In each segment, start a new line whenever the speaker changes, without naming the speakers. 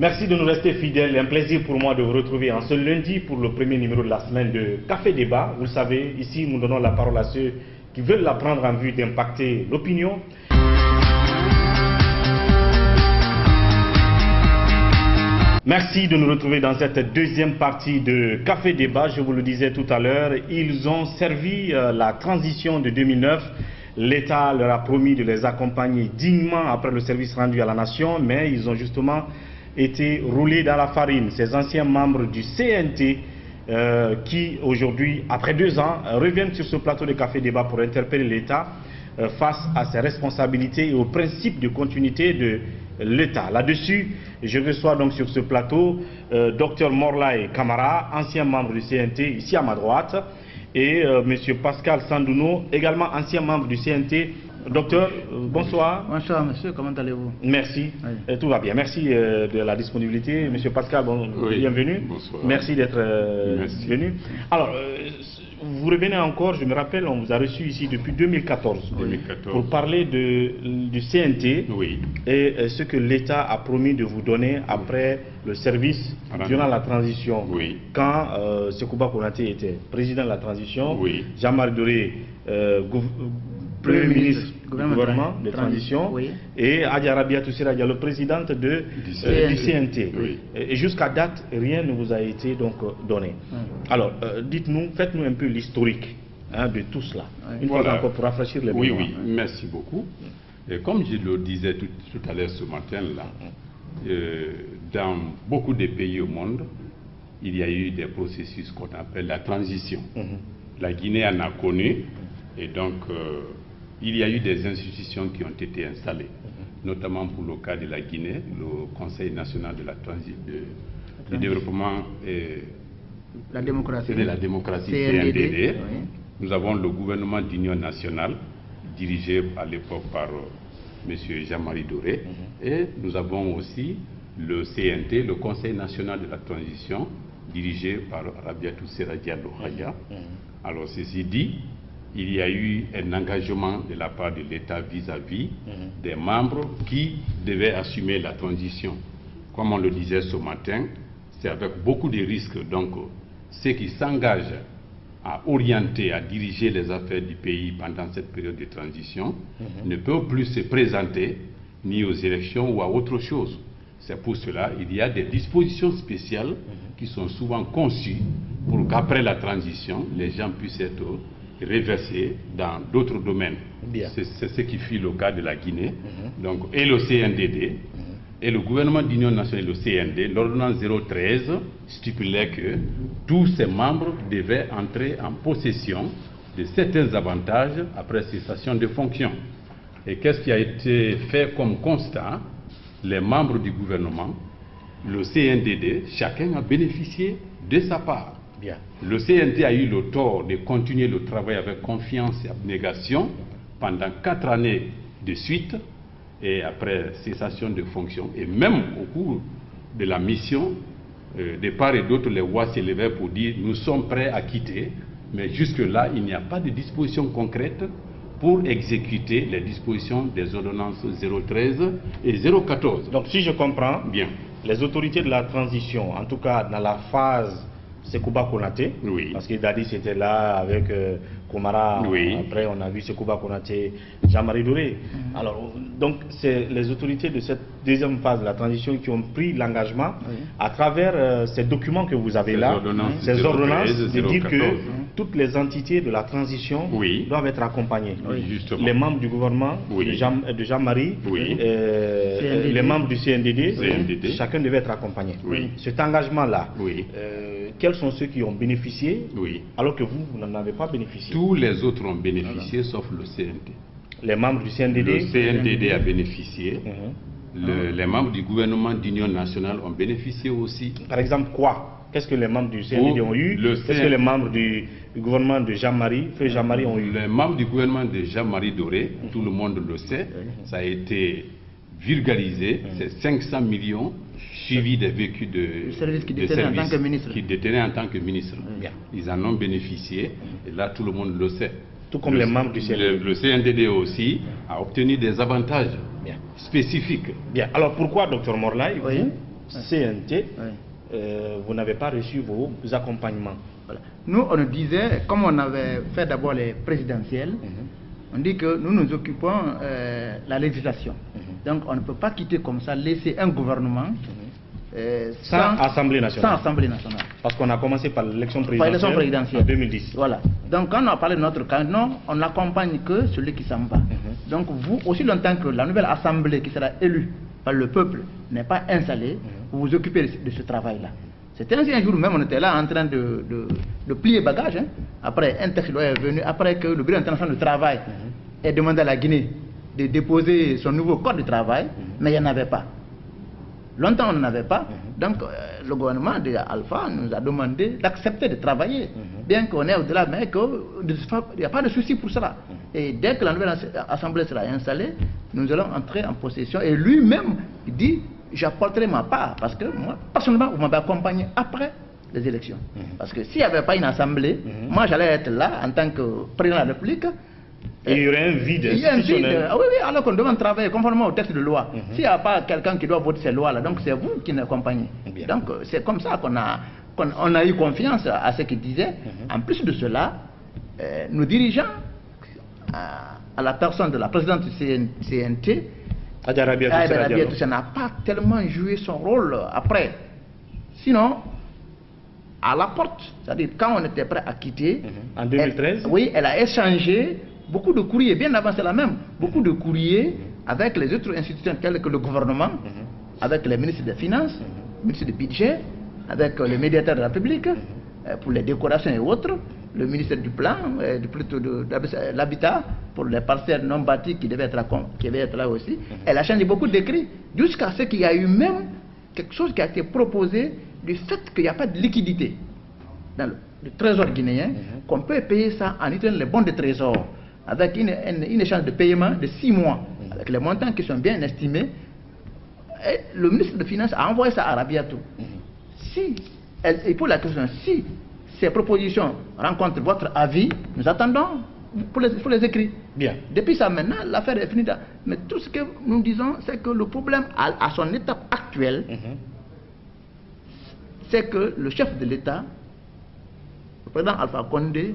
Merci de nous rester fidèles. Un plaisir pour moi de vous retrouver en ce lundi pour le premier numéro de la semaine de Café Débat. Vous le savez, ici nous donnons la parole à ceux qui veulent la prendre en vue d'impacter l'opinion. Merci de nous retrouver dans cette deuxième partie de Café Débat. Je vous le disais tout à l'heure, ils ont servi la transition de 2009. L'État leur a promis de les accompagner dignement après le service rendu à la nation, mais ils ont justement été roulés dans la farine. Ces anciens membres du CNT qui aujourd'hui, après 2 ans, reviennent sur ce plateau de Café Débat pour interpeller l'État face à ses responsabilités et aux principes de continuité de l'État. Là-dessus, je reçois donc sur ce plateau Dr Morlaye Camara, ancien membre du CNT, ici à ma droite, et M. Pascal Sandouno, également ancien membre du CNT. Docteur, bonsoir.
Bonsoir monsieur, comment allez-vous?
Merci, oui. Tout va bien. Merci de la disponibilité. Monsieur Pascal, bienvenue.
Bonsoir.
Merci d'être venu. Alors, vous revenez encore, je me rappelle, on vous a reçu ici depuis 2014, pour parler du CNT et ce que l'État a promis de vous donner après le service durant la transition. Quand Sekouba Konaté était président de la transition, Jean-Marie Doré, Premier ministre du gouvernement de transition, et Adja Rabiatou Siradia, le président du CNT. Et jusqu'à date, rien ne vous a été donc donné. Alors, dites-nous, faites-nous un peu l'historique de tout cela. Une fois encore pour rafraîchir les mémoires.
Merci beaucoup. Et comme je le disais tout à l'heure ce matin-là, dans beaucoup de pays au monde, il y a eu des processus qu'on appelle la transition. La Guinée en a connu, et donc il y a eu des institutions qui ont été installées, notamment pour le cas de la Guinée, le Conseil national de la du développement et de la démocratie CNDD. Nous avons le gouvernement d'union nationale, dirigé à l'époque par M. Jean-Marie Doré, et nous avons aussi le CNT, le Conseil national de la transition, dirigé par Rabiatou Siradia Lohaya. Alors ceci dit, il y a eu un engagement de la part de l'État vis-à-vis des membres qui devaient assumer la transition. Comme on le disait ce matin, c'est avec beaucoup de risques. Donc, ceux qui s'engagent à orienter, à diriger les affaires du pays pendant cette période de transition ne peuvent plus se présenter ni aux élections ou à autre chose. C'est pour cela qu'il y a des dispositions spéciales qui sont souvent conçues pour qu'après la transition, les gens puissent être réversés dans d'autres domaines. C'est ce qui fut le cas de la Guinée. Donc, et le CNDD, et le gouvernement d'union nationale, le CND, l'ordonnance 013 stipulait que tous ces membres devaient entrer en possession de certains avantages après cessation de fonction. Et qu'est-ce qui a été fait comme constat? Les membres du gouvernement, le CNDD, chacun a bénéficié de sa part. Le CNT a eu le tort de continuer le travail avec confiance et abnégation pendant 4 années de suite, et après cessation de fonction, et même au cours de la mission, de part et d'autre, les voix s'élevaient pour dire nous sommes prêts à quitter, mais jusque-là, il n'y a pas de disposition concrète pour exécuter les dispositions des ordonnances 013 et 014.
Donc si je comprends bien, les autorités de la transition, en tout cas dans la phase Sekouba Konaté, parce que Dadis était là avec Komara, après on a vu Sekouba Konaté, Jean-Marie Doré. Alors, donc c'est les autorités de cette deuxième phase de la transition qui ont pris l'engagement à travers ces documents que vous avez là, ces ordonnances, de dire que toutes les entités de la transition doivent être accompagnées. Les membres du gouvernement de Jean-Marie, les membres du CNDD, chacun devait être accompagné. Cet engagement-là, quels sont ceux qui ont bénéficié alors que vous n'en avez pas bénéficié?
Tous les autres ont bénéficié sauf le CND.
Les membres du CNDD?
Le CNDD a bénéficié. Les membres du gouvernement d'union nationale ont bénéficié aussi.
Par exemple quoi? Qu'est-ce que les membres du CNDD ont eu? Qu'est-ce que les membres du gouvernement de Jean-Marie, Jean-Marie ont eu?
Les membres du gouvernement de Jean-Marie Doré, tout le monde le sait, ça a été vulgarisé, c'est 500 millions suivis des véhicules de service qui détenaient en tant que ministre. Ils en ont bénéficié, et là tout le monde le sait.
Tout comme les membres du CNDD.
Le CNDD aussi a obtenu des avantages spécifiques.
Alors pourquoi, Dr Morlaye, vous, CNT, vous n'avez pas reçu vos accompagnements.
Voilà. Nous, on nous disait, comme on avait fait d'abord les présidentielles, on dit que nous nous occupons la législation. Donc on ne peut pas quitter comme ça, laisser un gouvernement
sans Assemblée nationale.
Sans Assemblée nationale.
Parce qu'on a commencé par l'élection présidentielle en 2010.
Voilà. Donc quand on a parlé de notre cas, non, on n'accompagne que celui qui s'en va. Donc vous, aussi longtemps que la nouvelle Assemblée qui sera élue par le peuple n'est pas installée, vous vous occupez de ce travail-là. C'était ainsi un jour même, on était là en train de plier bagages. Après, un texte est venu, après que le Bureau international du travail ait demandé à la Guinée de déposer son nouveau code de travail, mais il n'y en avait pas. Longtemps, on n'en avait pas. Donc, le gouvernement de Alpha nous a demandé d'accepter de travailler, bien qu'on est au-delà, mais qu'il n'y a pas de souci pour cela. Et dès que la nouvelle Assemblée sera installée, nous allons entrer en possession. Et lui-même dit, j'apporterai ma part, parce que moi, personnellement, vous m'avez accompagné après les élections. Parce que s'il n'y avait pas une Assemblée, moi, j'allais être là en tant que président de la République.
Et il y aurait un vide institutionnel.
Oui, alors qu'on demande de travailler conformément au texte de loi. S'il n'y a pas quelqu'un qui doit voter ces lois-là, donc c'est vous qui nous accompagnez. Donc c'est comme ça qu'on a eu confiance à ce qu'il disait. En plus de cela, nos dirigeants, à la personne de la présidente du CNT,
Adja Rabiatou,
ça n'a pas tellement joué son rôle après. Sinon, à la porte, c'est-à-dire quand on était prêt à quitter,
en 2013,
elle a échangé beaucoup de courriers, bien avant cela même, beaucoup de courriers avec les autres institutions telles que le gouvernement, avec les ministres des Finances, le ministre du Budget, avec le médiateur de la République, pour les décorations et autres, le ministère du Plan, plutôt de l'Habitat, pour les parcelles non bâties qui devaient être là aussi. Elle a changé beaucoup d'écrits, jusqu'à ce qu'il y a eu même quelque chose qui a été proposé du fait qu'il n'y a pas de liquidité dans le trésor guinéen, qu'on peut payer ça en utilisant les bons de trésor, avec une échange de paiement de 6 mois, avec les montants qui sont bien estimés. Et le ministre des Finances a envoyé ça à Rabiatou. Et pour la question, si ces propositions rencontrent votre avis, nous attendons pour les écrits.
Bien.
Depuis ça maintenant, l'affaire est finie. Mais tout ce que nous disons, c'est que le problème à son étape actuelle, c'est que le chef de l'État, le président Alpha Condé,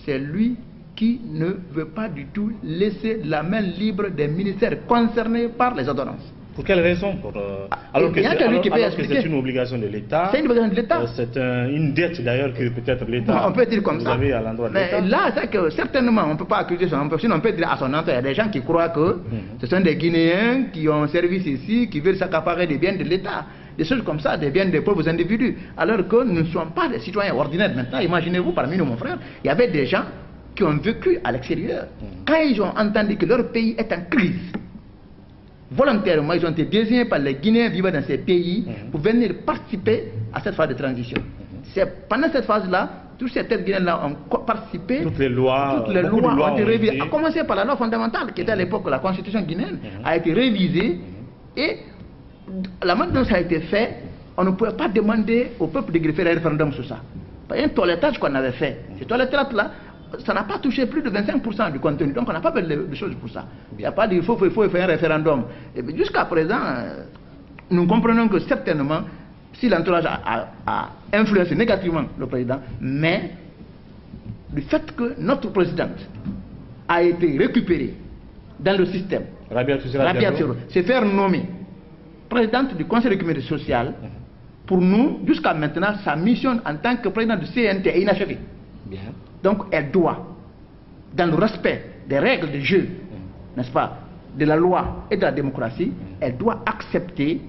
c'est lui qui ne veut pas du tout laisser la main libre des ministères concernés par les ordonnances.
Pour quelle raison? Alors que c'est une obligation de l'État.
C'est une obligation de l'État.
C'est une dette d'ailleurs que peut-être l'État.
On peut dire comme
vous
ça.
Avez à l'endroit de l'État.
Mais là, c'est que certainement, on ne peut pas accuser son sinon on peut dire à son entour, il y a des gens qui croient que ce sont des Guinéens qui ont service ici, qui veulent s'accaparer des biens de l'État. Des choses comme ça, des biens des pauvres individus. Alors que nous ne sommes pas des citoyens ordinaires maintenant. Imaginez-vous, parmi nous, mon frère, il y avait des gens qui ont vécu à l'extérieur. Quand ils ont entendu que leur pays est en crise, volontairement, ils ont été désignés par les Guinéens vivant dans ces pays pour venir participer à cette phase de transition. C'est pendant cette phase-là, tous ces têtes guinéennes-là ont participé.
Toutes les lois
ont été révisées. À commencer par la loi fondamentale, qui était à l'époque la constitution guinéenne, a été révisée. Et la manière dont ça a été fait, on ne pouvait pas demander au peuple de greffer un référendum sur ça. Il y a un toilettage qu'on avait fait. Ce toilettage-là, ça n'a pas touché plus de 25% du contenu. Donc on n'a pas fait de choses pour ça. Il n'y a pas dit il faut faire un référendum. Jusqu'à présent, nous comprenons que certainement, si l'entourage a influencé négativement le président, mais le fait que notre présidente a été récupérée dans le système, Rabiatou, c'est faire nommer présidente du Conseil d'économie sociale, pour nous, jusqu'à maintenant, sa mission en tant que président du CNT est inachevée.
Bien.
Donc elle doit, dans le respect des règles de jeu, n'est-ce pas, de la loi et de la démocratie, elle doit accepter,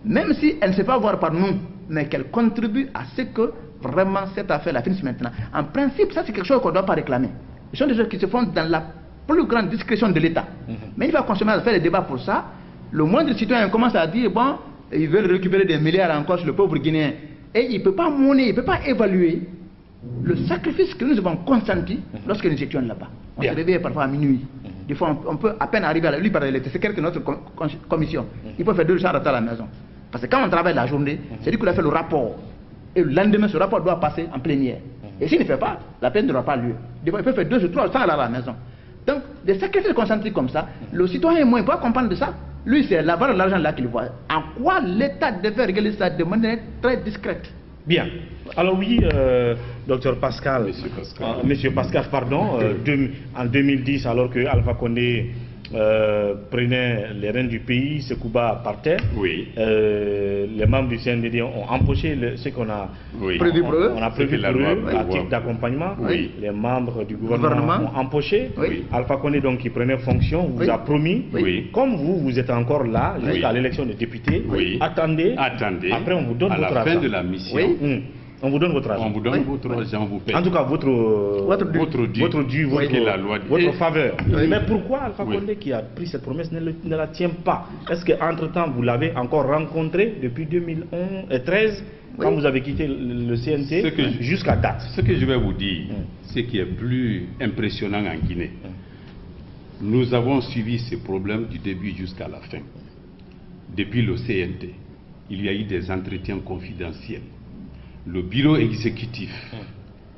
même si elle ne sait pas voir par nous, mais qu'elle contribue à ce que vraiment cette affaire la finisse maintenant. En principe, ça c'est quelque chose qu'on ne doit pas réclamer. Ce sont des choses qui se font dans la plus grande discrétion de l'État. Mais il va consommer à faire des débats pour ça. Le moindre citoyen commence à dire, bon, ils veulent récupérer des milliards encore sur le pauvre Guinéen. Et il ne peut pas monnaie, il ne peut pas évaluer le sacrifice que nous avons consenti lorsque nous étions là-bas. On se réveillait parfois à minuit. Des fois, on peut à peine arriver à lui par l'électricité. C'est quelque notre commission. Il peut faire 2 jours à la maison. Parce que quand on travaille la journée, c'est lui qui a fait le rapport. Et le lendemain, ce rapport doit passer en plénière. Et s'il ne fait pas, la peine n'aura pas lieu. Des fois, il peut faire 2 ou 3 sans aller à la maison. Donc, des sacrifices consentis comme ça, le citoyen, moi, il peut comprendre de ça. Lui, c'est la valeur de l'argent là qu'il voit. En quoi l'État devait régler ça de manière très discrète?
Bien. Alors oui, docteur Pascal, Monsieur Pascal, pardon, en 2010, alors que Alpha Condé prenait les rênes du pays, Sekouba partait, les membres du CNDD ont empoché ce qu'on a prévu pour eux, à titre d'accompagnement. Les membres du gouvernement ont empoché. Alpha Condé, donc, qui prenait fonction, vous a promis, comme vous êtes encore là jusqu'à l'élection des députés, attendez, après on vous donne votre argent.
À la fin de la mission.
On vous donne votre argent.
On vous donne votre argent, vous paye.
En tout cas, votre dû, votre faveur. Mais pourquoi Alpha Condé, qui a pris cette promesse, ne la tient pas? Est-ce qu'entre-temps, vous l'avez encore rencontré depuis 2013, quand vous avez quitté le CNT, jusqu'à date?
Ce que je vais vous dire, ce qui est plus impressionnant en Guinée, nous avons suivi ces problèmes du début jusqu'à la fin. Depuis le CNT, il y a eu des entretiens confidentiels. Le bureau exécutif,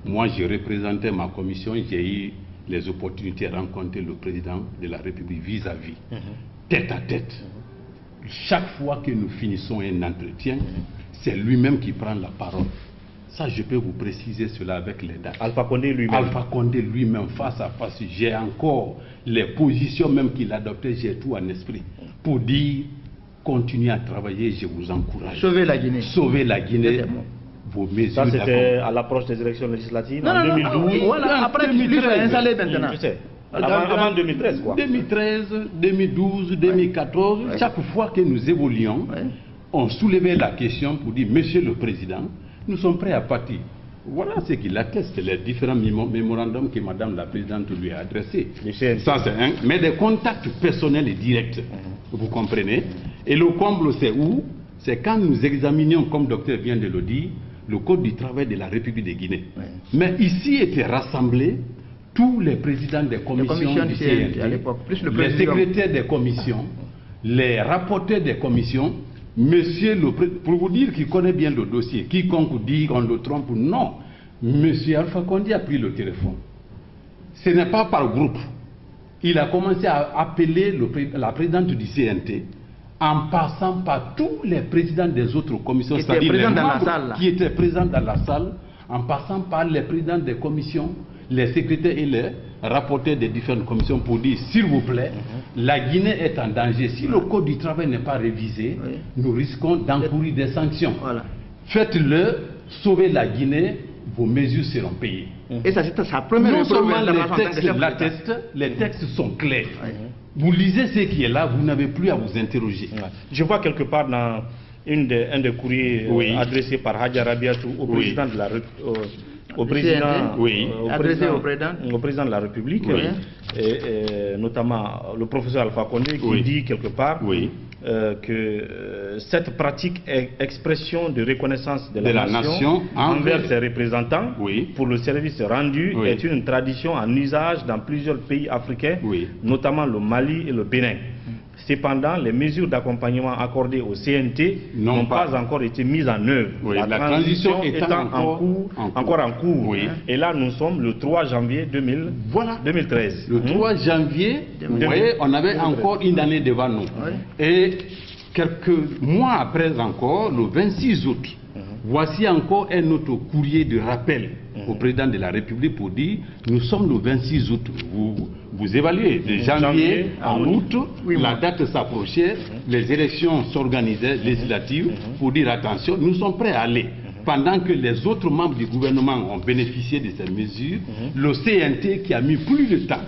moi je représentais ma commission, j'ai eu les opportunités de rencontrer le président de la République vis-à-vis, tête à tête. Chaque fois que nous finissons un entretien, c'est lui-même qui prend la parole. Ça, je peux vous préciser cela avec les dates.
Alpha Condé lui-même.
Alpha Condé lui-même, face à face, j'ai encore les positions même qu'il adoptait, j'ai tout en esprit, pour dire, continuez à travailler, je vous encourage.
Sauver la Guinée.
Sauver la Guinée. Vos mesures.
Ça, c'était à l'approche des élections législatives en 2012.
Voilà, après 2013, installé maintenant.
Je sais. Avant 2013, quoi.
2013, 2012, 2014, chaque fois que nous évoluions, on soulevait la question pour dire, Monsieur le Président, nous sommes prêts à partir. Voilà ce qu'il atteste, les différents mémorandums que Madame la Présidente lui a adressés. Ça, c'est un. Mais des contacts personnels et directs, vous comprenez. Et le comble, c'est où? C'est quand nous examinions, comme le docteur vient de le dire, le Code du travail de la République de Guinée. Mais ici étaient rassemblés tous les présidents des commissions du CNT, les secrétaires des commissions, les rapporteurs des commissions, monsieur le pour vous dire qu'il connaît bien le dossier, quiconque dit qu'on le trompe, non. Monsieur Alpha Condé a pris le téléphone. Ce n'est pas par groupe. Il a commencé à appeler la présidente du CNT, en passant par tous les présidents des autres commissions, c'est-à-dire les membres qui étaient présents dans la salle, en passant par les présidents des commissions, les secrétaires et les rapporteurs des différentes commissions pour dire, s'il vous plaît, la Guinée est en danger. Si le Code du travail n'est pas révisé, nous risquons d'encourir des sanctions. Faites-le, sauvez la Guinée, vos mesures seront payées.
Et ça, c'est sa première
non seulement les textes sont clairs. Vous lisez ce qui est là, vous n'avez plus à vous interroger.
Je vois quelque part dans un des courriers adressés par Hadja Rabiatou au président de la au président de la République, et notamment le professeur Alpha Condé, qui dit quelque part que cette pratique est expression de reconnaissance de la nation envers ses représentants pour le service rendu est une tradition en usage dans plusieurs pays africains, notamment le Mali et le Bénin. Cependant, les mesures d'accompagnement accordées au CNT n'ont pas encore été mises en œuvre. La transition étant encore en cours. Et là, nous sommes le 3 janvier 2013.
Le 3 janvier, on avait encore une année devant nous. Et quelques mois après encore, le 26 août, voici encore un autre courrier de rappel au président de la République pour dire, nous sommes le 26 août, vous évaluez, de janvier à août, la date s'approchait, les élections s'organisaient, législatives, pour dire attention, nous sommes prêts à aller. Pendant que les autres membres du gouvernement ont bénéficié de ces mesures, le CNT qui a mis plus de temps,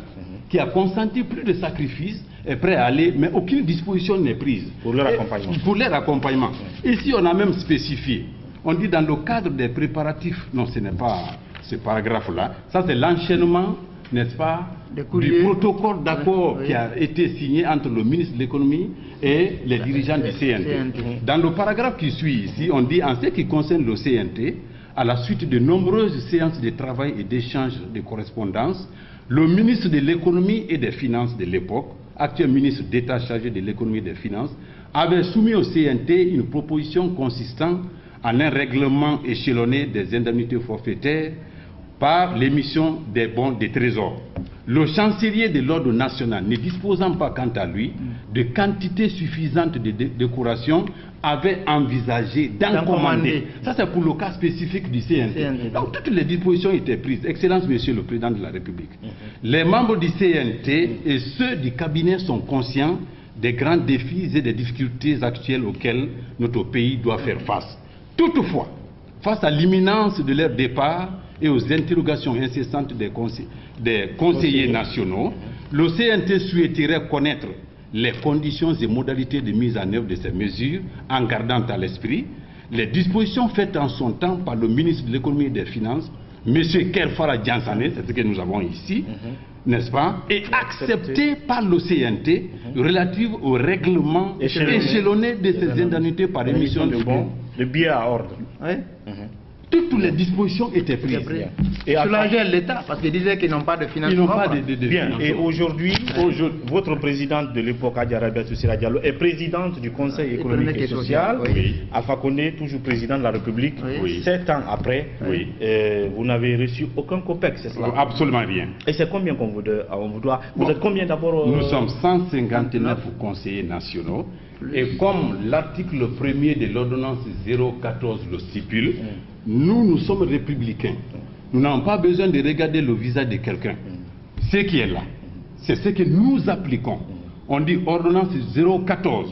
qui a consenti plus de sacrifices, est prêt à aller, mais aucune disposition n'est prise.
Pour leur accompagnement.
Pour leur accompagnement. Ici, on a même spécifié. On dit dans le cadre des préparatifs, non, ce n'est pas ce paragraphe-là, ça c'est l'enchaînement, n'est-ce pas, du protocole d'accord qui a été signé entre le ministre de l'économie et les dirigeants du CNT. Dans le paragraphe qui suit ici, on dit en ce qui concerne le CNT, à la suite de nombreuses séances de travail et d'échanges de correspondance, le ministre de l'économie et des finances de l'époque, actuel ministre d'État chargé de l'économie et des finances, avait soumis au CNT une proposition consistant en un règlement échelonné des indemnités forfaitaires par l'émission des bons des trésors. Le chancelier de l'ordre national, ne disposant pas quant à lui de quantité suffisante de décoration, avait envisagé d'en commander. Ça, c'est pour le cas spécifique du CNT. Donc, toutes les dispositions étaient prises. Excellence, Monsieur le Président de la République. Les membres du CNT et ceux du cabinet sont conscients des grands défis et des difficultés actuelles auxquelles notre pays doit faire face. Toutefois, face à l'imminence de leur départ et aux interrogations incessantes des conseillers nationaux, le CNT souhaiterait connaître les conditions et modalités de mise en œuvre de ces mesures en gardant à l'esprit les dispositions faites en son temps par le ministre de l'économie et des finances, M. Kerfara Djansane, c'est ce que nous avons ici, n'est-ce pas, et acceptées par le CNT relatives au règlement échelonné de ces indemnités par émission de bons.
Le billet à ordre.
Oui.
Toutes les dispositions étaient prises.
Et soulager l'État, parce qu'ils disaient qu'ils n'ont pas de finances.
Ils n'ont pas de
Bien.
financement.
Et aujourd'hui, votre présidente de l'époque, Adja Rabiatou Sira Diallo, est présidente du Conseil économique et social.
Oui.
Alpha Condé, toujours président de la République.
Oui.
7 ans après,
Oui.
Vous n'avez reçu aucun COPEX, c'est cela?
Absolument rien.
Et c'est combien qu'on vous doit? Vous êtes combien d'abord?
Nous sommes 159 conseillers nationaux. Et comme l'article 1er de l'ordonnance 014 le stipule, nous sommes républicains. Nous n'avons pas besoin de regarder le visage de quelqu'un. Ce qui est là, c'est ce que nous appliquons. On dit ordonnance 014.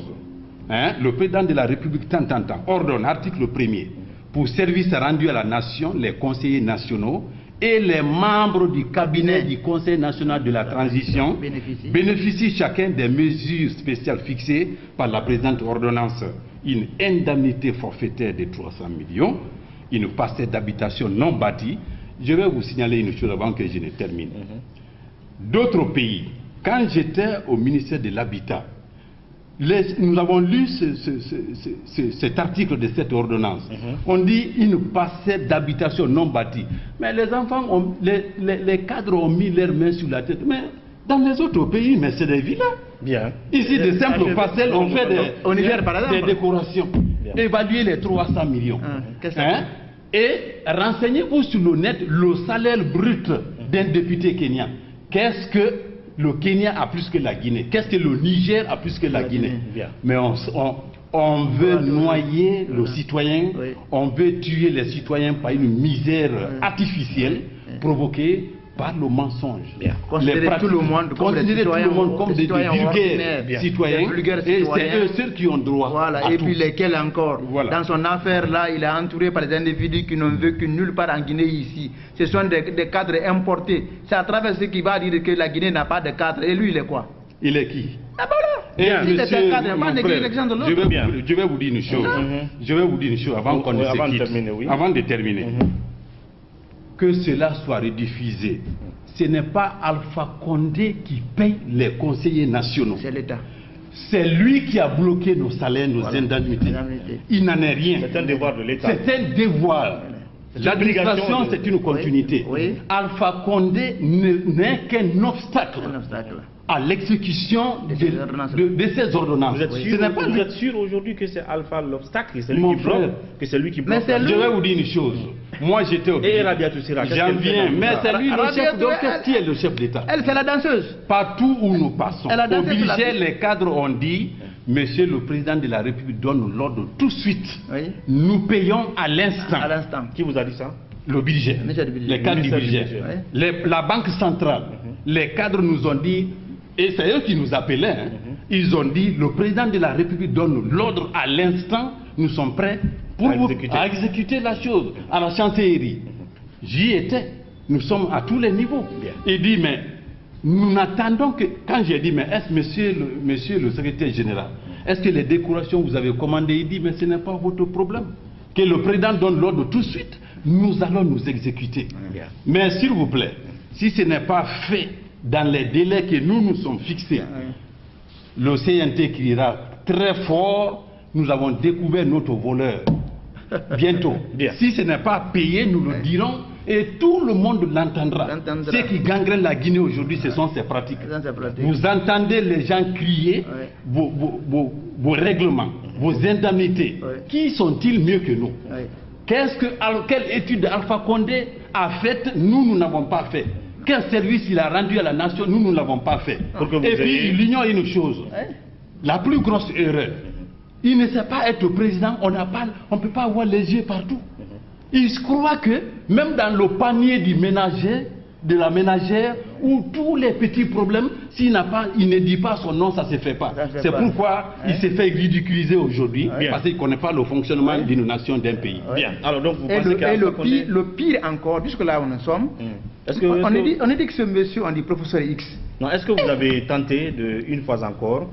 Le président de la République tant ordonne, article 1er, pour service rendu à la nation, les conseillers nationaux et les membres du cabinet du Conseil national de la transition bénéficient chacun des mesures spéciales fixées par la présente ordonnance. Une indemnité forfaitaire de 300 millions, une parcelle d'habitation non bâtie. Je vais vous signaler une chose avant que je ne termine. D'autres pays, quand j'étais au ministère de l'Habitat, nous avons lu cet article de cette ordonnance. On dit une parcelle d'habitation non bâtie. Mais les enfants, les cadres ont mis leurs mains sur la tête. Mais dans les autres pays, mais c'est des villas.
Bien.
Ici, de simples parcelles, on fait des décorations.
Bien.
Évaluer les 300 millions. Et renseignez-vous sur le net le salaire brut d'un député kenyan. Qu'est-ce que le Kenya a plus que la Guinée? Qu'est-ce que le Niger a plus que la Guinée? Mais on veut noyer le citoyen, on veut tuer les citoyens par une misère artificielle provoquée par le mensonge.
Considérer tout le monde comme des
vulgaires citoyens, et c'est eux seuls qui ont droit à
et
tout.
puis lesquels encore, dans son affaire là, il est entouré par des individus qui n'ont vécu nulle part en Guinée ici. Ce sont des cadres importés. C'est à travers ce qu'il va dire que la Guinée n'a pas de cadre. Et lui, il est quoi?
Il est qui?
Ah ben là, si c'est un cadre, pas l'élection de l'autre.
Je vais vous dire une chose. Je vais vous dire une chose avant qu'on ne se quitte. Avant de terminer. Que cela soit rediffusé. Ce n'est pas Alpha Condé qui paye les conseillers nationaux.
C'est l'État.
C'est lui qui a bloqué nos salaires, nos indemnités. Il n'en est rien.
C'est un devoir de l'État.
C'est un devoir. L'administration, c'est une continuité. Alpha Condé n'est qu'un obstacle à l'exécution de ces ordonnances.
Vous êtes sûr aujourd'hui que c'est Alpha l'obstacle, que c'est lui qui bloque,
Je vais vous dire une chose. Moi, j'étais au
Et Rabiatou Sira,
j'en viens, mais c'est lui le chef. Donc, qui est le chef d'État?
Elle, c'est la danseuse.
Partout où nous passons,
au
budget, les cadres ont dit, Monsieur le Président de la République donne l'ordre tout de suite. Nous payons à l'instant.
À l'instant.
Qui vous a dit ça?
Le budget. Les cadres du budget. La Banque centrale. Les cadres nous ont dit, et c'est eux qui nous appelaient, ils ont dit, le Président de la République donne l'ordre à l'instant, nous sommes prêts à exécuter la chose, à la chancellerie. J'y étais. Nous sommes à tous les niveaux. Il dit, mais nous n'attendons que... Quand j'ai dit, mais est-ce, monsieur le secrétaire général, est-ce que les décorations vous avez commandées? Il dit, mais ce n'est pas votre problème. Que le président donne l'ordre tout de suite, nous allons nous exécuter. Mais s'il vous plaît, si ce n'est pas fait dans les délais que nous sommes fixés, le CNT criera très fort, nous avons découvert notre voleur. Bientôt. Si ce n'est pas payé, nous le dirons et tout le monde l'entendra. Ce qui gangrène la Guinée aujourd'hui, ce sont ces pratiques. Vous entendez les gens crier vos règlements, vos indemnités. Qui sont-ils mieux que nous? Quelle étude Alpha Condé a faite? Nous n'avons pas fait. quel service il a rendu à la nation, nous ne l'avons pas fait. Et puis il ignore une chose, la plus grosse erreur, il ne sait pas être président, on ne peut pas avoir les yeux partout. Il se croit que même dans le panier du ménager, de la ménagère, où tous les petits problèmes, il ne dit pas son nom, ça ne se fait pas. C'est pourquoi il s'est fait ridiculiser aujourd'hui, parce qu'il ne connaît pas le fonctionnement d'une nation, d'un pays.
Bien. Alors donc vous
pensez le pire encore, jusque là où nous sommes, on a dit que ce monsieur, on dit professeur X.
Non, est-ce que vous avez tenté une fois encore?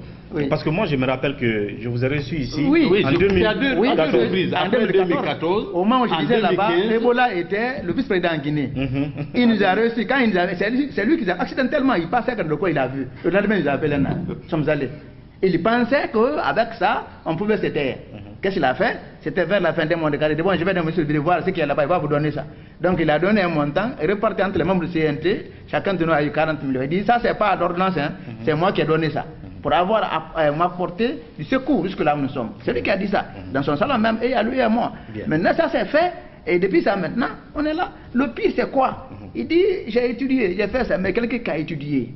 Parce que moi je me rappelle que je vous ai reçu ici en 2014.
Au moment où je disais là-bas, Ebola était le vice-président en Guinée. Il nous a reçu, c'est lui qui a accidentellement, il passait de quoi il a vu. Le lendemain, il nous a appelé, nous sommes allés. Il pensait qu'avec ça, on pouvait se taire. Qu'est-ce qu'il a fait? C'était vers la fin du mois de carré. Bon, je vais dans monsieur le voir ce qu'il y a là-bas, il va vous donner ça. Donc il a donné un montant, et reparti entre les membres du CNT, chacun de nous a eu 40 millions. Il dit, ça c'est pas d'ordonnance, c'est moi qui ai donné ça. Pour avoir m'apporté du secours jusque là où nous sommes. C'est lui qui a dit ça, dans son salon même, et à lui et à moi. Maintenant ça c'est fait, et depuis ça maintenant, on est là. Le pire c'est quoi? Il dit, j'ai étudié, j'ai fait ça, mais quelqu'un qui a étudié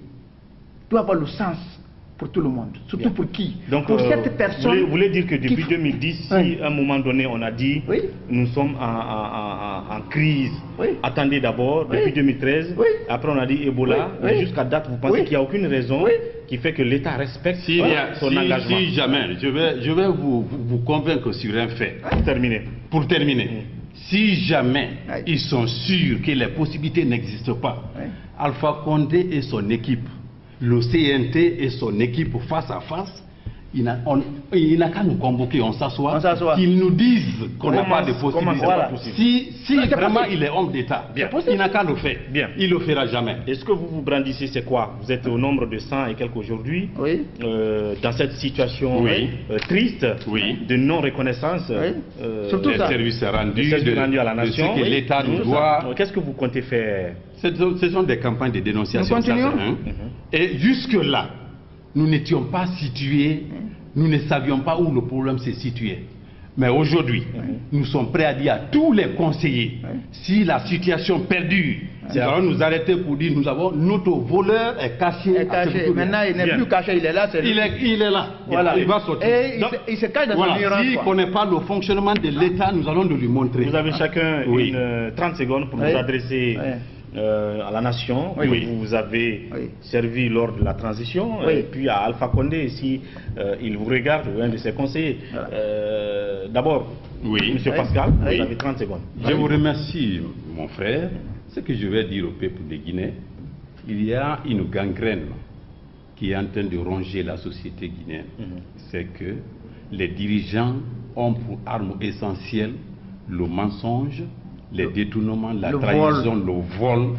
doit avoir le sens pour tout le monde, surtout pour qui?
Donc,
pour cette personne.
Vous voulez dire que depuis 2010, si à un moment donné on a dit nous sommes en crise, attendez d'abord, depuis 2013, après on a dit Ebola, mais jusqu'à date vous pensez qu'il n'y a aucune raison qui fait que l'État respecte son engagement?
Si jamais, je vais vous convaincre sur un fait. Pour terminer. Si jamais ils sont sûrs que les possibilités n'existent pas, Alpha Condé et son équipe, le CNT et son équipe face à face, il n'a qu'à nous convoquer, on s'assoit, qu'ils nous disent qu'on n'a pas de possibilité. Si vraiment il est homme d'État, il n'a qu'à le faire. Il ne le fera jamais.
Et ce que vous brandissez, c'est quoi? Vous êtes au nombre de 100 et quelques aujourd'hui, dans cette situation triste de non-reconnaissance,
des services rendus à la nation, de ce que l'État nous doit.
Qu'est-ce que vous comptez faire?
Ce sont des campagnes de dénonciation. Et jusque-là, nous n'étions pas situés, nous ne savions pas où le problème se situait. Mais aujourd'hui, nous sommes prêts à dire à tous les conseillers, si la situation perdure, nous allons nous arrêter pour dire notre voleur est caché.
Maintenant, il n'est plus caché, il est là.
Il est là, il va sortir.
Et il se cache dans son ignorance.
S'il ne connaît pas le fonctionnement de l'État, nous allons lui montrer.
Vous avez chacun 30 secondes pour vous adresser à la nation, vous avez servi lors de la transition, et puis à Alpha Condé, si il vous regarde, ou un de ses conseillers. D'abord, M. Pascal, vous avez 30 secondes.
Je vous remercie, mon frère. Ce que je vais dire au peuple de Guinée, il y a une gangrène qui est en train de ronger la société guinéenne. C'est que les dirigeants ont pour arme essentielle le mensonge, les détournements, la trahison, le vol.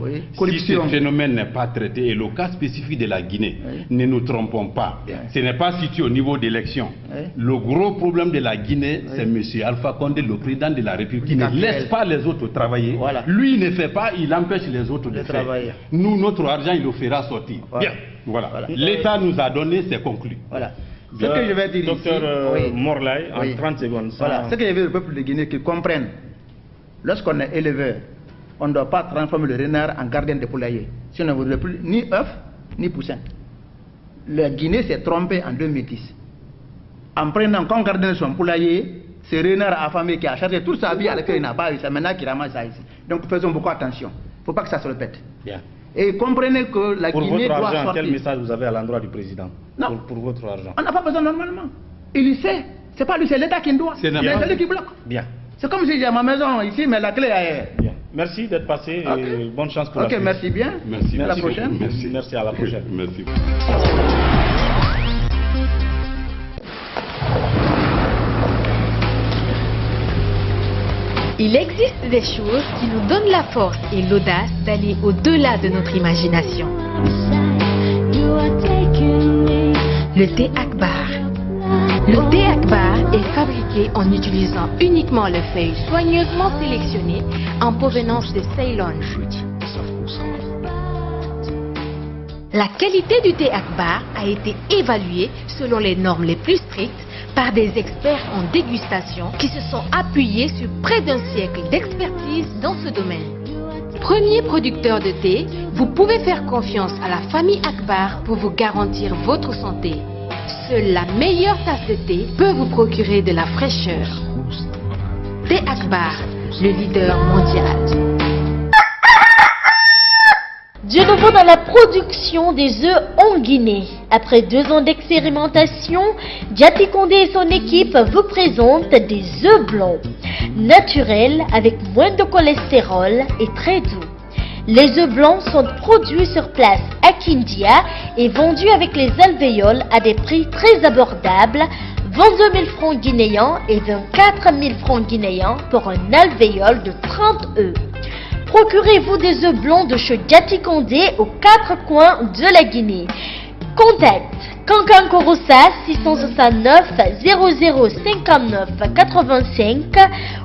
Si ce phénomène n'est pas traité, et le cas spécifique de la Guinée, ne nous trompons pas, ce n'est pas situé au niveau d'élection. Le gros problème de la Guinée, c'est M. Alpha Condé, le président de la République, qui ne laisse pas les autres travailler. Lui ne fait pas, il empêche les autres de travailler. Nous, notre argent, il le fera sortir. L'État nous a donné, c'est conclu.
Ce que je vais dire
Docteur Morlaye, en 30 secondes.
Ce que je veux le peuple de Guinée qui comprenne. Lorsqu'on est éleveur, on ne doit pas transformer le renard en gardien de poulailler. Si on ne voudrait plus ni œuf, ni poussin. La Guinée s'est trompée en 2010. En prenant comme gardien de son poulailler, ce renard affamé qui a chargé toute sa vie à laquelle il n'a pas eu, c'est maintenant qu'il ramasse ça ici. Donc faisons beaucoup attention. Il ne faut pas que ça se répète. Et comprenez que la Guinée doit sortir.
Quel message vous avez à l'endroit du président?
Non.
Pour votre argent.
On n'a pas besoin normalement. Il sait. C'est pas lui, c'est l'État qui doit. C'est lui qui bloque. C'est comme si j'ai ma maison ici, mais la clé est ailleurs.
Merci d'être passé et bonne chance pour la suite.
Merci bien.
Merci.
À la prochaine.
Merci, à la prochaine.
Merci.
Il existe des choses qui nous donnent la force et l'audace d'aller au-delà de notre imagination. Le thé Akbar. Le thé Akbar est fabriqué en utilisant uniquement les feuilles soigneusement sélectionnées en provenance de Ceylon. La qualité du thé Akbar a été évaluée selon les normes les plus strictes par des experts en dégustation qui se sont appuyés sur près d'un siècle d'expertise dans ce domaine. premier producteur de thé, vous pouvez faire confiance à la famille Akbar pour vous garantir votre santé. Seule la meilleure tasse de thé peut vous procurer de la fraîcheur. Thé Akbar, le leader mondial.
De nouveau dans la production des œufs en Guinée. Après 2 ans d'expérimentation, Diaty Condé et son équipe vous présentent des œufs blancs, naturels avec moins de cholestérol et très doux. Les œufs blancs sont produits sur place à Kindia et vendus avec les alvéoles à des prix très abordables, 22 000 francs guinéens et 24 000 francs guinéens pour un alvéole de 30 œufs. Procurez-vous des œufs blancs de chez Diaty Condé aux 4 coins de la Guinée. Contact Kankan Kouroussa 669 00 59 85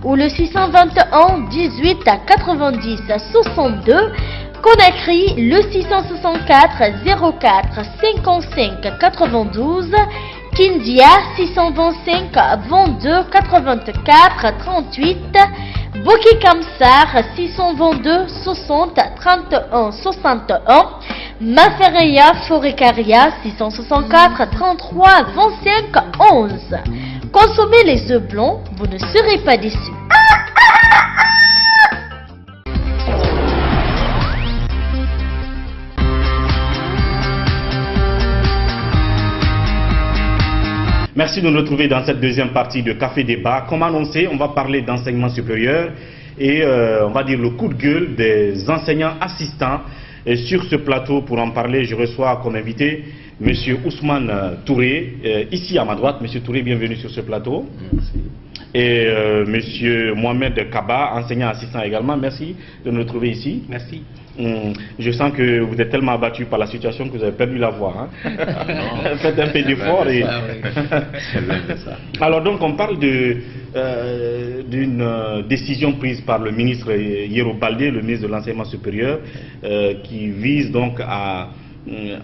ou le 621 18 90 62. Conakry le 664 04 55 92. Kindia 625 22 84 38. Boki Kamsar 622 60 31 61. Mafereya Forecaria 664 33 25 11. Consommez les œufs blancs, vous ne serez pas déçus.
Merci de nous retrouver dans cette deuxième partie de Café Débat. Comme annoncé, on va parler d'enseignement supérieur et on va dire le coup de gueule des enseignants assistants. Et sur ce plateau, pour en parler, je reçois comme invité M. Ousmane Touré, ici à ma droite. M. Touré, bienvenue sur ce plateau.
Merci.
Et M. Mohamed Kaba, enseignant assistant également. Merci de nous retrouver ici.
Merci.
Je sens que vous êtes tellement abattu par la situation que vous avez perdu la voix. Hein? Faites un peu d'effort. Et... Alors donc on parle d'une décision prise par le ministre Yero Baldé, le ministre de l'enseignement supérieur, qui vise donc à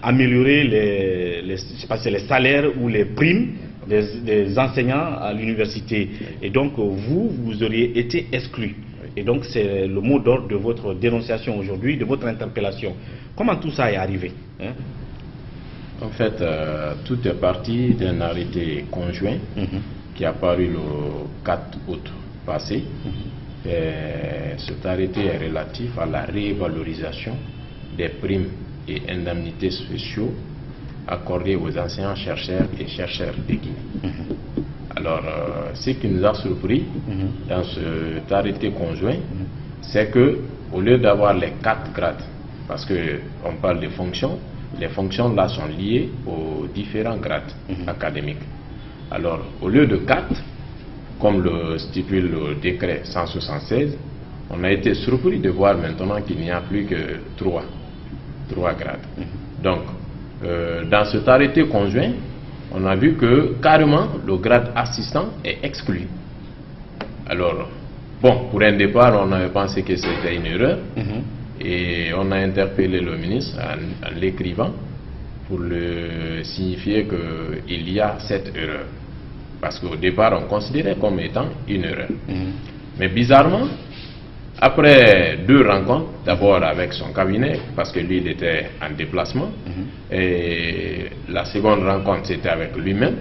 améliorer les salaires ou les primes des enseignants à l'université. Et donc vous auriez été exclu. Et donc c'est le mot d'ordre de votre dénonciation aujourd'hui, de votre interpellation. Comment tout ça est arrivé, hein?
En fait, tout est parti d'un arrêté conjoint qui est apparu le 4 août passé. Et cet arrêté est relatif à la révalorisation des primes et indemnités sociaux accordées aux enseignants chercheurs et chercheurs de Guinée. Alors, ce qui nous a surpris dans cet arrêté conjoint, c'est que au lieu d'avoir les 4 grades, parce qu'on parle de fonctions, les fonctions là sont liées aux différents grades académiques. Alors, au lieu de 4, comme le stipule le décret 176, on a été surpris de voir maintenant qu'il n'y a plus que 3 grades. Donc, dans cet arrêté conjoint, on a vu que carrément le grade assistant est exclu. Alors, bon, pour un départ, on avait pensé que c'était une erreur et on a interpellé le ministre en l'écrivant pour le signifier qu'il y a cette erreur. Parce qu'au départ, on considérait comme étant une erreur. Mais bizarrement, après 2 rencontres, d'abord avec son cabinet, parce que lui il était en déplacement, et la seconde rencontre c'était avec lui-même,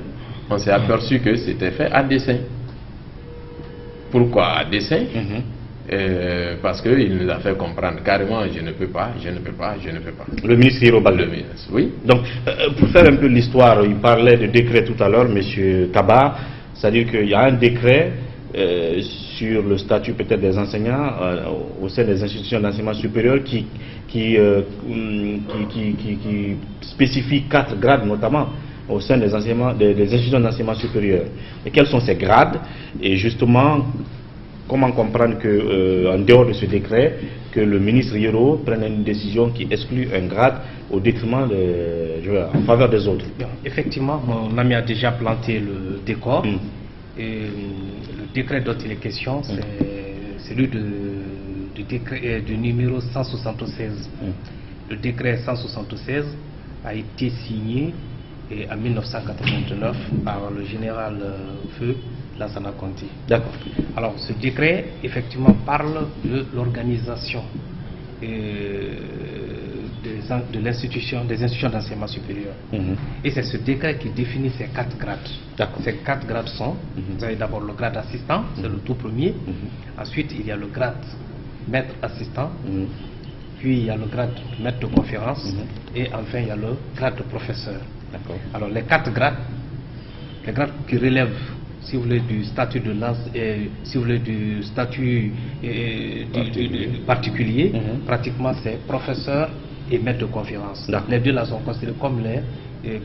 on s'est aperçu que c'était fait à dessein. Pourquoi à dessein? Parce qu'il nous a fait comprendre carrément je ne peux pas, je ne peux pas, je ne peux pas.
Le ministre Yero Baldé.
Oui.
Donc, pour faire un peu l'histoire, il parlait de décret tout à l'heure, M. Kaba, c'est-à-dire qu'il y a un décret sur le statut peut-être des enseignants au sein des institutions d'enseignement supérieur qui spécifie 4 grades notamment au sein des institutions d'enseignement supérieur. Et quels sont ces grades? Et justement, comment comprendre que en dehors de ce décret, que le ministre Yero prenne une décision qui exclut un grade au détriment en faveur des autres?
Effectivement, mon ami a déjà planté le décor. Et le décret dont il est question, c'est celui du numéro 176. Le décret 176 a été signé en 1989 par le général Feu Lansana Conté.
D'accord.
Alors ce décret effectivement parle de l'organisation des institutions d'enseignement supérieur. Et c'est ce décret qui définit ces 4 grades. Ces 4 grades sont, vous avez d'abord le grade assistant, c'est le tout premier. Ensuite, il y a le grade maître assistant. Puis il y a le grade maître de conférence. Et enfin, il y a le grade de professeur. Alors, les 4 grades, les grades qui relèvent, si vous voulez, du statut de si vous voulez, du statut particulier, pratiquement c'est professeur et maître de conférence. Les deux là sont considérés comme les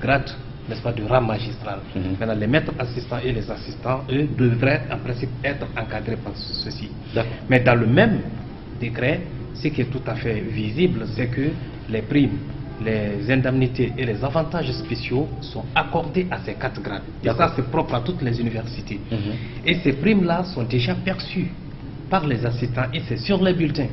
grades, n'est-ce pas, du rang magistral. Maintenant, les maîtres assistants et les assistants, eux, devraient en principe être encadrés par ceci. Mais dans le même décret, ce qui est tout à fait visible, c'est que les primes, les indemnités et les avantages spéciaux sont accordés à ces 4 grades. Et ça, c'est propre à toutes les universités. Et ces primes-là sont déjà perçues par les assistants et c'est sur les bulletins.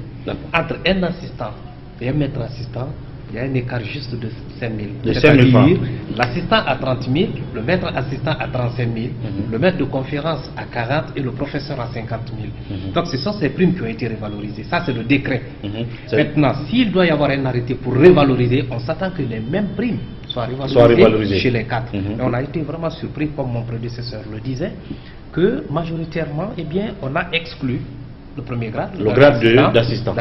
Entre un assistant et un maître assistant, il y a un écart juste de 5 000. C'est-à-dire l'assistant à 30 000, le maître assistant à 35 000, le maître de conférence à 40 et le professeur à 50 000. Donc ce sont ces primes qui ont été révalorisées. Ça, c'est le décret. Maintenant, s'il doit y avoir un arrêté pour révaloriser, on s'attend que les mêmes primes soient révalorisées chez les 4. Et on a été vraiment surpris, comme mon prédécesseur le disait, que majoritairement, eh bien, on a exclu le premier grade,
le grade d'assistant.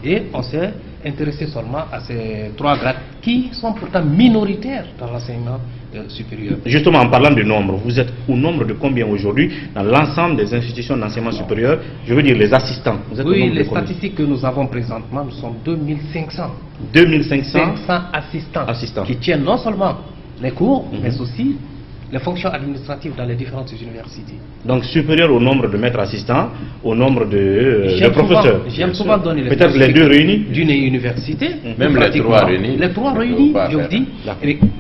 Et on s'est intéressé seulement à ces 3 grades qui sont pourtant minoritaires dans l'enseignement supérieur.
Justement, en parlant de nombre, vous êtes au nombre de combien aujourd'hui dans l'ensemble des institutions d'enseignement supérieur? Je veux dire les assistants. Vous êtes
oui, les statistiques que nous avons présentement, nous sommes 2500.
2500
assistants qui tiennent non seulement les cours, mais aussi les fonctions administratives dans les différentes universités.
Donc supérieur au nombre de maîtres assistants, au nombre de professeurs.
J'aime souvent donner les
peut-être les deux réunis
d'une université.
Même les 3 réunis.
Les 3 réunis,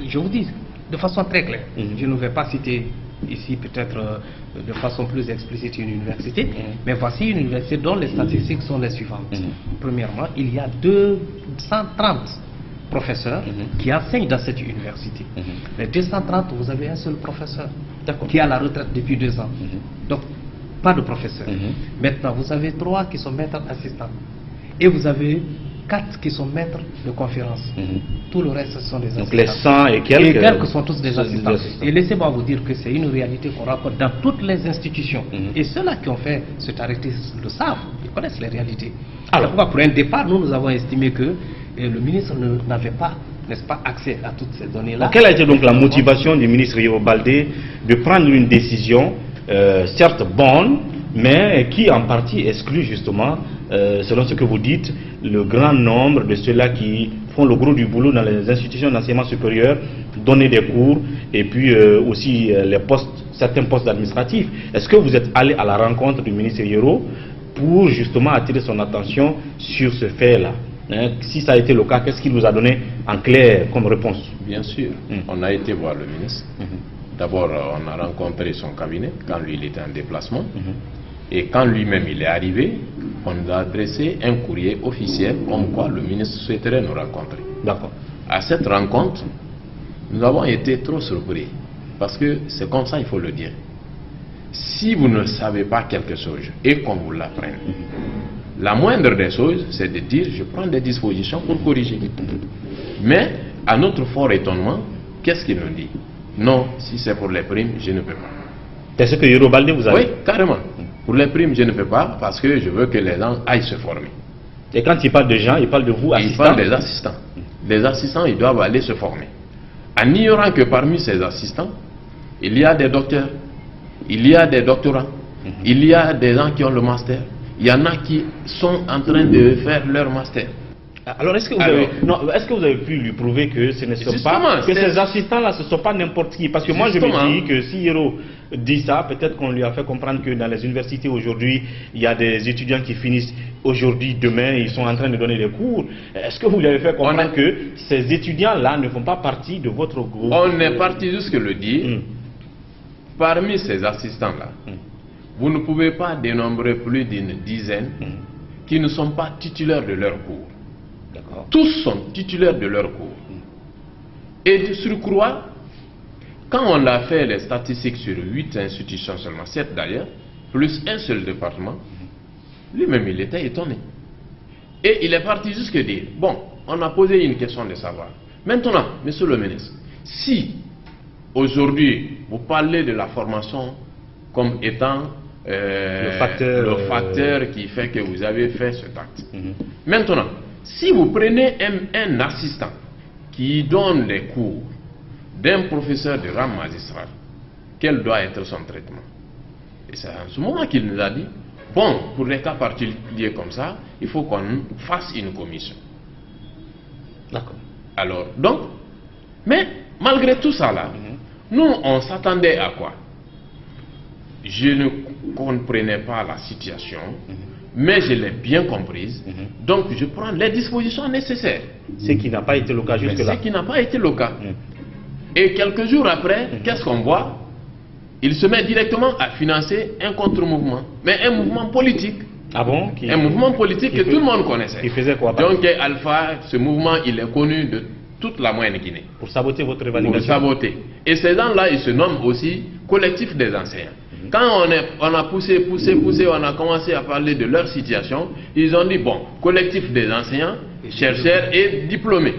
je vous dis de façon très claire. Je ne vais pas citer ici peut-être de façon plus explicite une université, mais voici une université dont les statistiques sont les suivantes. Premièrement, il y a 230 professeurs qui enseignent dans cette université. Les 230, vous avez un seul professeur qui est à la retraite depuis 2 ans. Donc, pas de professeur. Maintenant, vous avez 3 qui sont maîtres assistants. Et vous avez 4 qui sont maîtres de conférence. Tout le reste, ce sont des assistants.
Donc, les 100 et quelques
sont tous des assistants. Et laissez-moi vous dire que c'est une réalité qu'on rencontre dans toutes les institutions. Et ceux-là qui ont fait cet arrêté le savent, ils connaissent les réalités. Alors, pour un départ, nous avons estimé que le ministre n'avait pas, n'est-ce pas, accès à toutes ces données-là.
Quelle a été donc la motivation du ministre Yoro Baldé de prendre une décision, certes bonne, mais qui en partie exclut justement, selon ce que vous dites, le grand nombre de ceux-là qui font le gros du boulot dans les institutions d'enseignement supérieur, donner des cours, et puis aussi les postes, certains postes administratifs. Est-ce que vous êtes allé à la rencontre du ministre Yoro pour justement attirer son attention sur ce fait-là? Si ça a été le cas, qu'est-ce qu'il vous a donné en clair comme réponse?
Bien sûr, on a été voir le ministre. D'abord, on a rencontré son cabinet quand lui il était en déplacement. Et quand lui-même il est arrivé, on nous a adressé un courrier officiel comme quoi le ministre souhaiterait nous rencontrer.
D'accord.
À cette rencontre, nous avons été trop surpris. Parce que c'est comme ça, il faut le dire. Si vous ne savez pas quelque chose et qu'on vous l'apprenne, la moindre des choses, c'est de dire je prends des dispositions pour corriger. Mais, à notre fort étonnement, qu'est-ce qu'il nous dit? Non, si c'est pour les primes, je ne peux pas.
C'est ce que Yoro Baldé vous a dit?
Oui, carrément. Pour les primes, je ne peux pas parce que je veux que les gens aillent se former.
Et quand il parle de gens, il parle de vous, assistants?
Il parle des assistants. Les assistants, ils doivent aller se former. En ignorant que parmi ces assistants, il y a des docteurs, il y a des doctorants, il y a des gens qui ont le master. Il y en a qui sont en train de faire leur master.
Alors est-ce que vous avez pu lui prouver que ce ne sont pas, que ces assistants-là, ce ne sont pas n'importe qui? Parce que moi je me dis que si Yoro dit ça, peut-être qu'on lui a fait comprendre que dans les universités aujourd'hui, il y a des étudiants qui finissent aujourd'hui, demain, ils sont en train de donner des cours. Est-ce que vous lui avez fait comprendre que ces étudiants-là ne font pas partie de votre groupe?
On est parti jusque le dire. Parmi ces assistants-là, vous ne pouvez pas dénombrer plus d'une dizaine qui ne sont pas titulaires de leur cours. Tous sont titulaires de leur cours. Et de surcroît, quand on a fait les statistiques sur 8 institutions seulement, 7 d'ailleurs, plus un seul département, lui-même il était étonné. Et il est parti jusque dire, bon, on a posé une question de savoir. Maintenant, monsieur le ministre, si aujourd'hui vous parlez de la formation comme étant le facteur qui fait que vous avez fait cet acte. Maintenant, si vous prenez un assistant qui donne les cours d'un professeur de rang magistral, quel doit être son traitement? Et c'est en ce moment qu'il nous a dit, bon, pour les cas particuliers comme ça, il faut qu'on fasse une commission.
D'accord.
Alors, donc, mais malgré tout ça là, nous on s'attendait à quoi? Je ne comprenais pas la situation, mais je l'ai bien comprise, donc je prends les dispositions nécessaires.
Ce qui n'a pas été le cas jusque-là.
Ce qui n'a pas été le cas. Et quelques jours après, qu'est-ce qu'on voit? Il se met directement à financer un contre-mouvement, mais un mouvement politique.
Ah bon?
Un mouvement politique que tout le monde connaissait.
Il faisait quoi?
Donc Alpha, ce mouvement, il est connu de toute la moyenne Guinée.
Pour saboter votre revendication.
Pour saboter. Et ces gens-là, ils se nomment aussi collectif des enseignants. Quand on a poussé, on a commencé à parler de leur situation, ils ont dit, bon, collectif des enseignants, chercheurs et diplômés.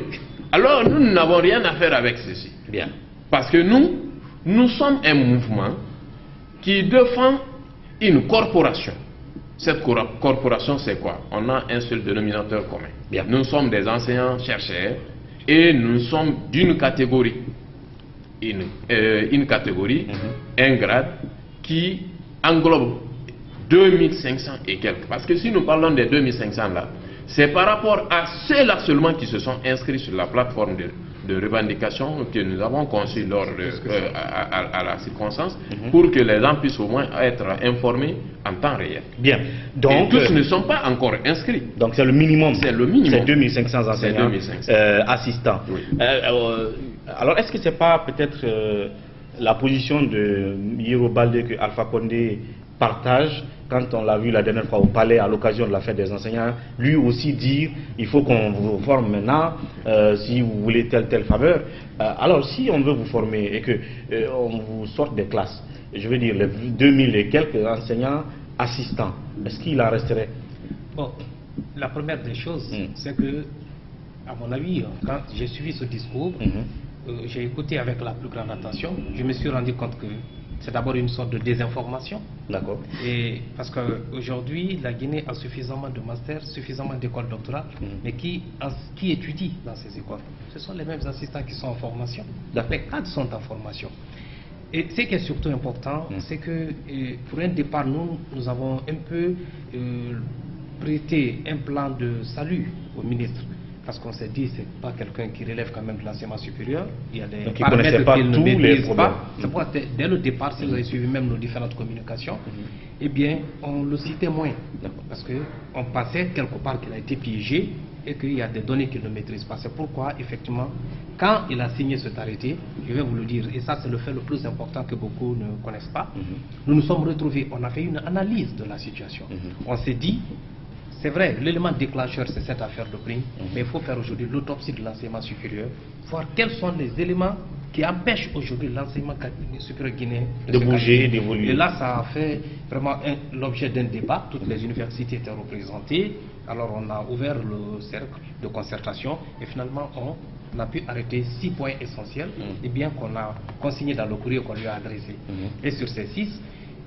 Alors nous n'avons rien à faire avec ceci.
Bien.
Parce que nous sommes un mouvement qui défend une corporation. Cette corporation, c'est quoi? On a un seul dénominateur commun.
Bien.
Nous sommes des enseignants chercheurs et nous sommes d'une catégorie. Une catégorie, un grade qui englobe 2500 et quelques. Parce que si nous parlons des 2500 là, c'est par rapport à ceux-là seulement qui se sont inscrits sur la plateforme de revendication que nous avons conçue lors à la circonstance, pour que les gens puissent au moins être informés en temps réel.
Bien. Donc,
et tous ne sont pas encore inscrits.
Donc c'est le minimum.
C'est le minimum.
C'est 2500 enseignants
2500.
assistants.
Oui.
Alors est-ce que c'est pas peut-être la position de Yero Baldé que Alpha Condé partage quand on l'a vu la dernière fois au palais à l'occasion de la fête des enseignants, lui aussi dire il faut qu'on vous forme maintenant si vous voulez telle faveur. Alors si on veut vous former et que on vous sorte des classes, je veux dire les 2000 et quelques enseignants assistants, est-ce qu'il en resterait?
Bon, la première des choses, c'est que, à mon avis, quand j'ai suivi ce discours, j'ai écouté avec la plus grande attention, je me suis rendu compte que c'est d'abord une sorte de désinformation.
D'accord.
Et parce qu'aujourd'hui, la Guinée a suffisamment de masters, suffisamment d'écoles doctorales, mais qui étudient dans ces écoles. Ce sont les mêmes assistants qui sont en formation. Les cadres sont en formation. Et ce qui est surtout important, c'est que pour un départ, nous avons un peu prêté un plan de salut au ministre. Parce qu'on s'est dit, c'est pas quelqu'un qui relève quand même de l'enseignement supérieur. Il y a des paramètres qu'il ne maîtrise pas. C'est pourquoi dès le départ, si vous avez suivi même nos différentes communications, eh bien, on le citait moins. Parce qu'on pensait quelque part qu'il a été piégé et qu'il y a des données qu'il ne maîtrise pas. C'est pourquoi, effectivement, quand il a signé cet arrêté, je vais vous le dire, et ça c'est le fait le plus important que beaucoup ne connaissent pas, nous nous sommes retrouvés, on a fait une analyse de la situation. On s'est dit, c'est vrai, l'élément déclencheur, c'est cette affaire de prime, mais il faut faire aujourd'hui l'autopsie de l'enseignement supérieur, voir quels sont les éléments qui empêchent aujourd'hui l'enseignement supérieur guinéen
de bouger, d'évoluer.
Et là, ça a fait vraiment l'objet d'un débat. Toutes les universités étaient représentées. Alors, on a ouvert le cercle de concertation et finalement, on a pu arrêter 6 points essentiels et bien qu'on a consignés dans le courrier qu'on lui a adressé. Et sur ces 6,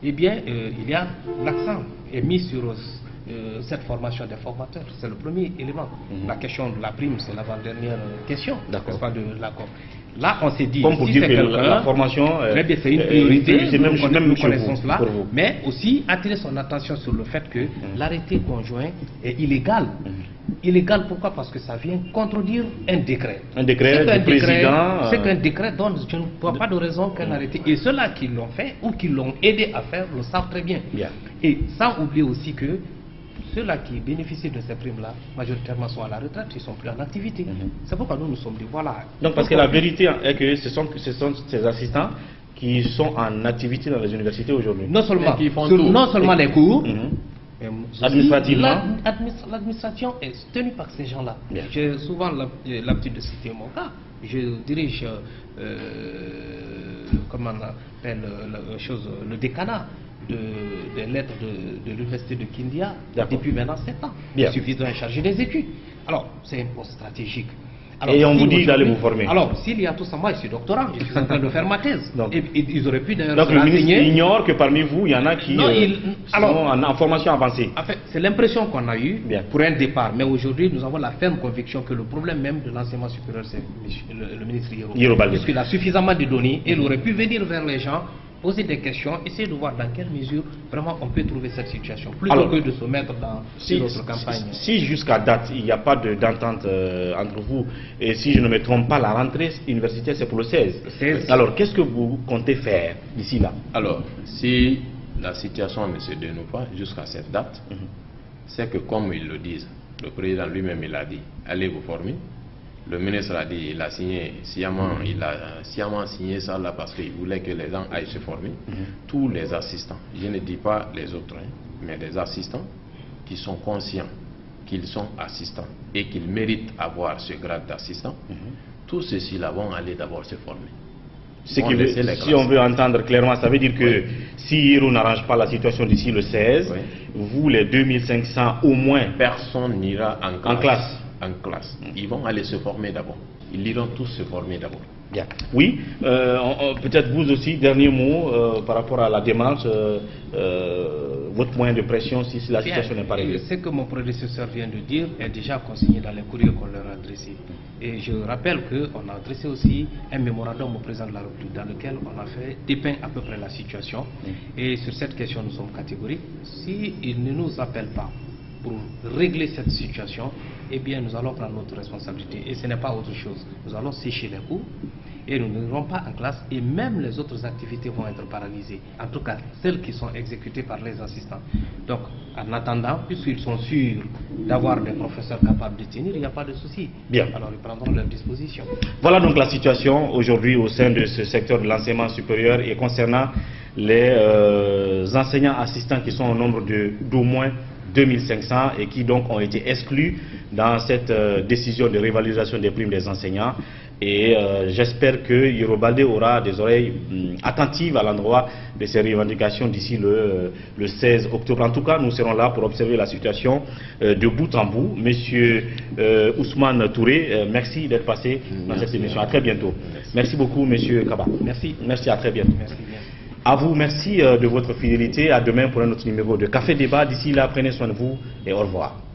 eh bien, il y a l'accent est mis sur cette formation des formateurs, c'est le premier élément. La question de la prime, c'est l'avant-dernière question, n'est-ce pas, de l'accord. Là, on s'est dit,
comme pour
si
dire
c'est
que la formation,
c'est une priorité,
c'est même
nous connaissons cela,
pour vous.
mais aussi attirer son attention sur le fait que l'arrêté conjoint est illégal. Illégal, pourquoi? Parce que ça vient contredire un décret.
Un décret du président.
C'est qu'un décret donne, je ne vois pas de raison qu'un arrêté. Et ceux-là qui l'ont fait ou qui l'ont aidé à faire le savent très bien. Et sans oublier aussi que ceux-là qui bénéficient de ces primes-là, majoritairement sont à la retraite, ils ne sont plus en activité. C'est pourquoi nous nous sommes dit, voilà.
Donc parce que la vérité est que ce sont ces assistants qui sont en activité dans les universités aujourd'hui.
Non seulement les cours,
administrativement,
l'administration est tenue par ces gens-là. J'ai souvent l'habitude de citer mon cas. Je dirige, comment on appelle le décanat des lettres de l'université de Kindia depuis maintenant 7 ans.
Bien.
Il suffit d'un chargé des études. Alors, c'est un poste stratégique. Alors,
et on
si
vous dit d'aller vous former.
Alors, s'il y a tout ça, moi je suis doctorant, je suis en train de faire ma thèse.
Donc,
et ils auraient pu d'ailleurs
donc
se
le ministre
renseigner.
ignore que parmi vous, il y en a qui
Non,
sont en formation avancée.
En fait, c'est l'impression qu'on a eue
Bien.
pour un départ. Mais aujourd'hui, nous avons la ferme conviction que le problème même de l'enseignement supérieur, c'est le ministre
Yero Baldé.
Puisqu'il a suffisamment de données, il aurait pu venir vers les gens, poser des questions, essayer de voir dans quelle mesure vraiment on peut trouver cette situation, plutôt
Alors,
que de se mettre dans notre campagne.
Si jusqu'à date, il n'y a pas d'entente entre vous, et si je ne me trompe pas, la rentrée universitaire c'est pour le 16. Alors, qu'est-ce que vous comptez faire d'ici là?
Alors, si la situation ne se dénoue pas jusqu'à cette date, c'est que comme ils le disent, le président lui-même il a dit, allez vous former. Le ministre a dit, il a sciemment signé ça là parce qu'il voulait que les gens aillent se former. Tous les assistants, je ne dis pas les autres, mais des assistants qui sont conscients qu'ils sont assistants et qu'ils méritent avoir ce grade d'assistant, tous ceux-ci là vont aller d'abord se former.
Si on veut entendre clairement, ça veut dire que si Hiro n'arrange pas la situation d'ici le 16, vous les 2500 au moins,
personne n'ira en
classe.
Ils vont aller se former d'abord. Ils iront tous se former d'abord.
Bien. Oui, peut-être vous aussi, dernier mot par rapport à la démarche, votre moyen de pression si la situation n'est pas réglée.
Ce que mon prédécesseur vient de dire est déjà consigné dans les courriers qu'on leur a adressés. Et je rappelle qu'on a adressé aussi un mémorandum au président de la République dans lequel on a fait dépeint à peu près la situation. Et sur cette question, nous sommes catégoriques. S'il ne nous appelle pas pour régler cette situation, eh bien nous allons prendre notre responsabilité. Et ce n'est pas autre chose. Nous allons sécher les cours et nous n'irons pas en classe et même les autres activités vont être paralysées. En tout cas, celles qui sont exécutées par les assistants. Donc, en attendant, puisqu'ils sont sûrs d'avoir des professeurs capables de tenir, il n'y a pas de souci.
Bien.
Alors, ils prendront leurs dispositions.
Voilà donc la situation aujourd'hui au sein de ce secteur de l'enseignement supérieur et concernant les enseignants assistants qui sont au nombre d'au moins 2500 et qui donc ont été exclus dans cette décision de révalorisation des primes des enseignants. Et j'espère que Yero Baldé aura des oreilles attentives à l'endroit de ces revendications d'ici le 16 octobre. En tout cas, nous serons là pour observer la situation de bout en bout. Monsieur Ousmane Touré, merci d'être passé dans cette émission. À très bientôt. Merci beaucoup, Monsieur Kaba.
Merci.
Merci, à très bientôt.
Merci bien.
À vous, merci de votre fidélité. À demain pour un autre numéro de Café Débat. D'ici là, prenez soin de vous et au revoir.